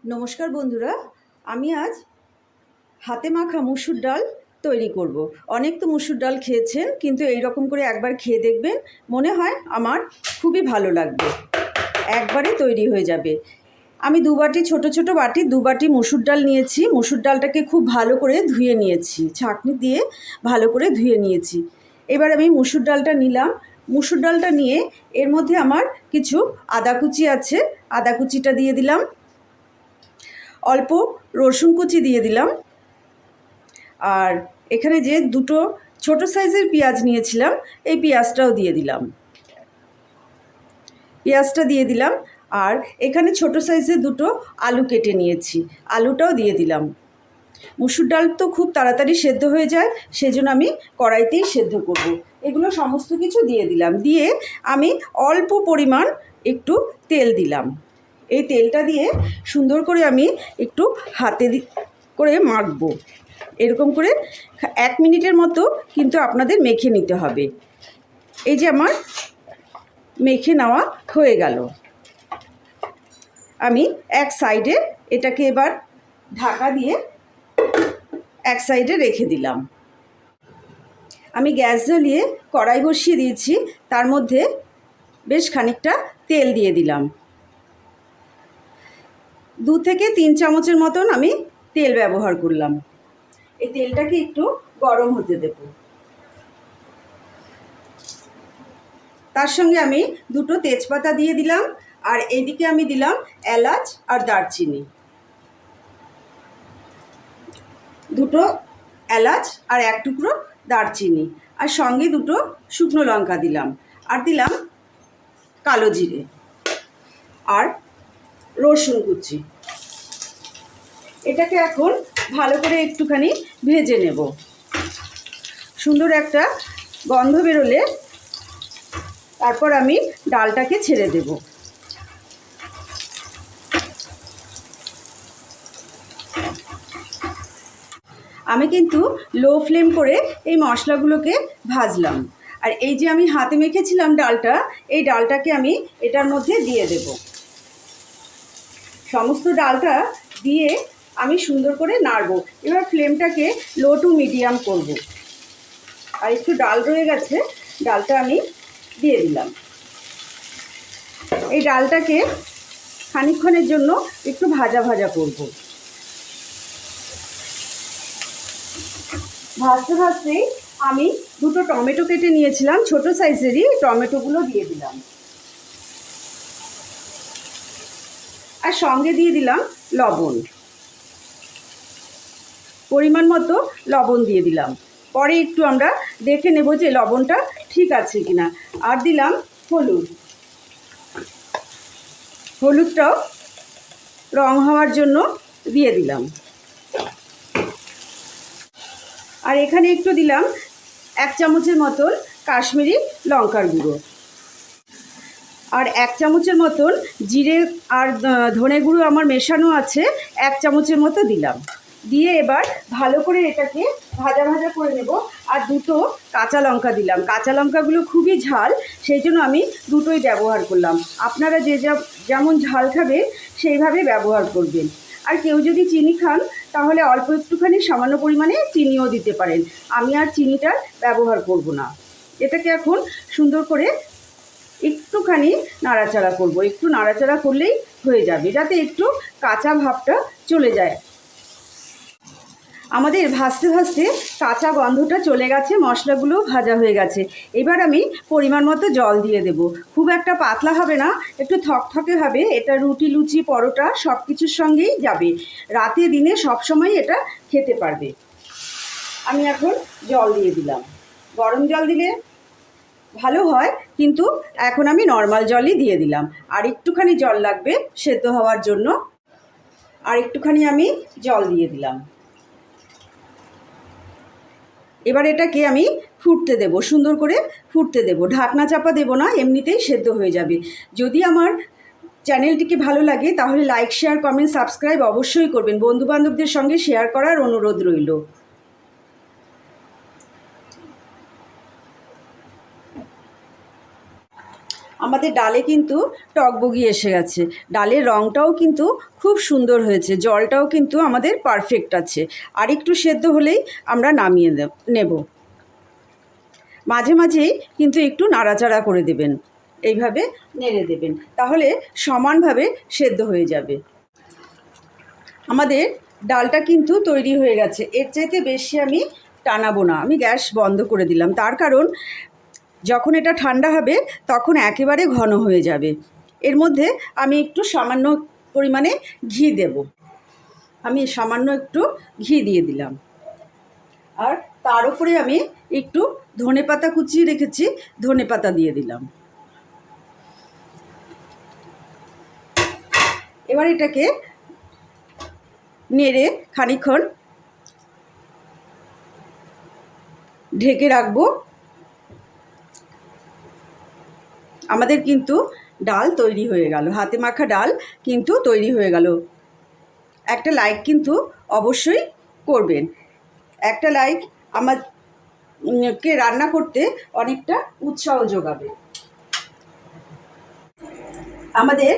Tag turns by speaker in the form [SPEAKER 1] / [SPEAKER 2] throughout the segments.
[SPEAKER 1] নমস্কার বন্ধুরা, আমি আজ হাতে মাখা মুসুর ডাল তৈরি করব। অনেক তো মুসুর ডাল খেয়েছেন, কিন্তু এই রকম করে একবার খেয়ে দেখবেন, মনে হয় আমার খুবই ভালো লাগবে, একবারে তৈরি হয়ে যাবে। আমি ছোট ছোট বাটি 2 বাটি মুসুর ডাল নিয়েছি। মুসুর ডালটাকে খুব ভালো করে ধুয়ে নিয়েছি, ছাঁকনি দিয়ে ভালো করে ধুয়ে নিয়েছি। এবার আমি মুসুর ডালটা নিলাম। মুসুর ডালটা নিয়ে এর মধ্যে আমার কিছু আদা কুচি আছে, আদা কুচিটা দিয়ে দিলাম। অল্প রসুন কুচি দিয়ে দিলাম। আর এখানে যে 2টো ছোট সাইজের পেঁয়াজ নিয়েছিলাম, এই পেঁয়াজটাও দিয়ে দিলাম। পেঁয়াজটা দিয়ে দিলাম। আর এখানে ছোট সাইজের 2টো আলু কেটে নিয়েছি, আলুটাও দিয়ে দিলাম। মুসুর ডাল তো খুব তাড়াতাড়ি সেদ্ধ হয়ে যায়, সেজন্য আমি কড়াইতেই সেদ্ধ করব। এগুলো সমস্ত কিছু দিয়ে দিলাম। দিয়ে আমি অল্প পরিমাণ একটু তেল দিলাম। এই তেলটা দিয়ে সুন্দর করে আমি একটু হাতে করে মাখবো। এরকম করে 1 মিনিটের মতো কিন্তু আপনাদের মেখে নিতে হবে। এই যে আমার মেখে নেওয়া হয়ে গেল। আমি এক সাইডে এটাকে এবার ঢাকা দিয়ে এক সাইডে রেখে দিলাম। আমি গ্যাস জ্বালিয়ে কড়াই বসিয়ে দিয়েছি, তার মধ্যে বেশ খানিকটা তেল দিয়ে দিলাম। 2 থেকে 3 চামচের মতন আমি তেল ব্যবহার করলাম। এই তেলটাকে একটু গরম হতে দেব। তার সঙ্গে আমি 2টো তেজপাতা দিয়ে দিলাম। আর এইদিকে আমি দিলাম এলাচ আর দারচিনি। 2টো এলাচ আর 1 টুকরো দারচিনি, আর সঙ্গে 2টো শুকনো লঙ্কা দিলাম। আর দিলাম কালো জিরে আর রসুন কুচি। এটাকে এখন ভালো করে একটুখানি ভেজে নেব। সুন্দর একটা গন্ধ বেরোলে তারপর আমি ডালটাকে ছেড়ে দেব। আমি কিন্তু লো ফ্লেম করে এই মশলাগুলোকে ভাজলাম। আর এই যে আমি হাতে মেখেছিলাম ডালটা, এই ডালটাকে আমি এটার মধ্যে দিয়ে দেব। সমস্ত ডালটা দিয়ে আমি সুন্দর করে নাড়ব। এবার ফ্লেমটাকে লো টু মিডিয়াম করব। আর একটু ডাল রয়ে গেছে, ডালটা আমি দিয়ে দিলাম। এই ডালটাকে খানিকক্ষণের জন্য একটু ভাজা ভাজা করব। ভাজতে ভাজতেই আমি 2টো টমেটো কেটে নিয়েছিলাম, ছোট সাইজেরই টমেটোগুলো দিয়ে দিলাম। আর সঙ্গে দিয়ে দিলাম লবণ, পরিমাণ মতো লবণ দিয়ে দিলাম। পরে একটু আমরা দেখে নেব যে লবণটা ঠিক আছে কিনা। আর দিলাম হলুদ, হলুদটাও রং হওয়ার জন্য দিয়ে দিলাম। আর এখানে একটু দিলাম 1 চামচের মতন কাশ্মীরি লঙ্কার গুঁড়ো। আর 1 চামচের মতন জিরে আর ধনে গুঁড়ো আমার মেশানো আছে, 1 চামচের মতো দিলাম। দিয়ে এবার ভালো করে এটাকে ভাজা ভাজা করে নেব। আর 2টো কাঁচা লঙ্কা দিলাম। কাঁচা লঙ্কাগুলো খুবই ঝাল, সেই জন্য আমি 2টোই ব্যবহার করলাম। আপনারা যে যেমন ঝাল খাবে সেইভাবে ব্যবহার করবেন। আর কেউ যদি চিনি খান, তাহলে অল্প একটুখানি সামান্য পরিমাণে চিনিও দিতে পারেন। আমি আর চিনিটা ব্যবহার করব না। এটাকে এখন সুন্দর করে একটুখানি নাড়াচাড়া করব। একটু নাড়াচাড়া করলেই হয়ে যাবে, যাতে একটু কাঁচা ভাবটা চলে যায়। আমাদের ভাজতে ভাজতে কাঁচা গন্ধটা চলে গেছে, মশলাগুলো ভাজা হয়ে গেছে। এবার আমি পরিমাণ মতো জল দিয়ে দেব। খুব একটা পাতলা হবে না, একটু থকথকে হবে। এটা রুটি, লুচি, পরোটা সব কিছুর সঙ্গেই যাবে। রাতে দিনে সবসময় এটা খেতে পারবে। আমি এখন জল দিয়ে দিলাম। গরম জল দিলে ভালো হয়, কিন্তু এখন আমি নর্মাল জলই দিয়ে দিলাম। আর একটুখানি জল লাগবে সেদ্ধ হওয়ার জন্য, আর একটুখানি আমি জল দিয়ে দিলাম। এবার এটাকে আমি ফুটতে দেব, সুন্দর করে ফুটতে দেব। ঢাকনা চাপা দেব না, এমনিতেই সেদ্ধ হয়ে যাবে। যদি আমার চ্যানেলটিকে ভালো লাগে, তাহলে লাইক, শেয়ার, কমেন্ট, সাবস্ক্রাইব অবশ্যই করবেন। বন্ধুবান্ধবদের সঙ্গে শেয়ার করার অনুরোধ রইল। আমাদের ডালে কিন্তু টকবগি এসে গেছে, ডালের রঙটাও কিন্তু খুব সুন্দর হয়েছে, জলটাও কিন্তু আমাদের পারফেক্ট আছে। আর একটু সেদ্ধ হলেই আমরা নামিয়ে নেব। মাঝে মাঝেই কিন্তু একটু নাড়াচাড়া করে দেবেন, এইভাবে নেড়ে দেবেন, তাহলে সমানভাবে সেদ্ধ হয়ে যাবে। আমাদের ডালটা কিন্তু তৈরি হয়ে গেছে, এর চাইতে বেশি আমি টানাবো না। আমি গ্যাস বন্ধ করে দিলাম, তার কারণ যখন এটা ঠান্ডা হবে তখন একেবারে ঘন হয়ে যাবে। এর মধ্যে আমি একটু সামান্য পরিমাণে ঘি দেব। আমি সামান্য একটু ঘি দিয়ে দিলাম, আর তার উপরে আমি একটু ধনেপাতা কুচিয়ে রেখেছি, ধনেপাতা দিয়ে দিলাম। এবার এটাকে নেড়ে খানিকক্ষণ ঢেকে রাখবো। আমাদের কিন্তু ডাল তৈরি হয়ে গেল, হাতে মাখা ডাল কিন্তু তৈরি হয়ে গেল। একটা লাইক কিন্তু অবশ্যই করবেন। একটা লাইক আমাকে রান্না করতে অনেকটা উৎসাহ যোগাবে। আমাদের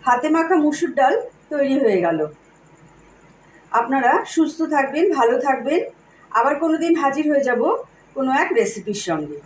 [SPEAKER 1] হাতে মাখা মুসুর ডাল তৈরি হয়ে গেল। আপনারা সুস্থ থাকবেন, ভালো থাকবেন। আবার কোনো দিন হাজির হয়ে যাব কোনো এক রেসিপির সঙ্গে।